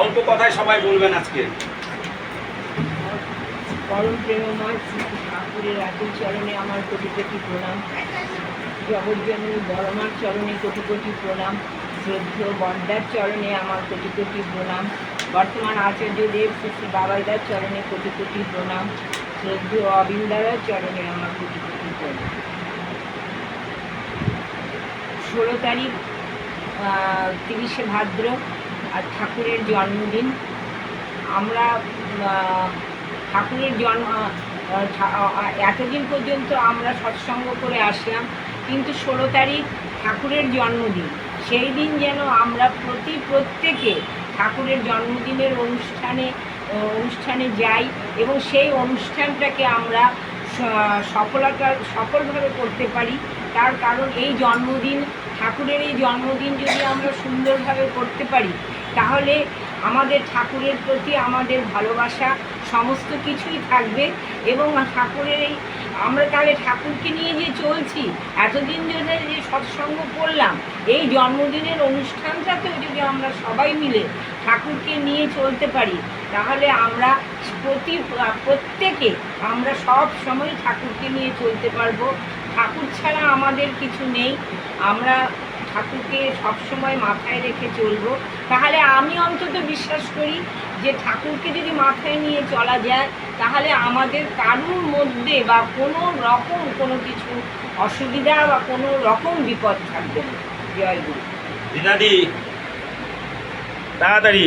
অল্প কথায় সবাই বলবেন আজকে। পরম প্রেমময় শ্রী ঠাকুরের আতুল চরণে আমার কোটি কোটি প্রণাম। জগজ্জননী বড়মার চরণে কোটি কোটি প্রণাম। শ্রদ্ধেয় বড়দার চরণে আমার কোটি কোটি প্রণাম। বর্তমান আচার্যদেব শ্রী শ্রী বাবাইদার চরণে কোটি কোটি প্রণাম। শ্রদ্ধেয় অবিন্দারার চরণে আমার কোটি কোটি প্রণাম। 16 তারিখ 30শে ভাদ্র আর ঠাকুরের জন্মদিন। আমরা ঠাকুরের এতদিন পর্যন্ত আমরা সৎসঙ্গ করে আসলাম, কিন্তু 16 তারিখ ঠাকুরের জন্মদিন। সেই দিন যেন আমরা প্রত্যেকে ঠাকুরের জন্মদিনের অনুষ্ঠানে যাই এবং সেই অনুষ্ঠানটাকে আমরা সফলভাবে করতে পারি। তার কারণ এই জন্মদিন, ঠাকুরের এই জন্মদিন যদি আমরা সুন্দরভাবে করতে পারি, তাহলে আমাদের ঠাকুরের প্রতি আমাদের ভালোবাসা সমস্ত কিছুই থাকবে। এবং ঠাকুরের এই আমরা তাহলে ঠাকুরকে নিয়ে যে চলছি, এতদিন ধরে যে সৎসঙ্গ করলাম, এই জন্মদিনের অনুষ্ঠানটাতেও যদি আমরা সবাই মিলে ঠাকুরকে নিয়ে চলতে পারি, তাহলে আমরা প্রত্যেকে আমরা সব সময় ঠাকুরকে নিয়ে চলতে পারবো। ঠাকুর ছাড়া আমাদের কিছু নেই, আমরা ঠাকুরকে সবসময় মাথায় রেখে চলবো। তাহলে আমি অন্তত বিশ্বাস করি যে ঠাকুরকে যদি মাথায় নিয়ে চলা যায়, তাহলে আমাদের কারুর মধ্যে বা কোনো রকম কোনো কিছু অসুবিধা বা কোনো রকম বিপদ থাকবে না। জয় গুরু। দিদাদি তাড়াতাড়ি।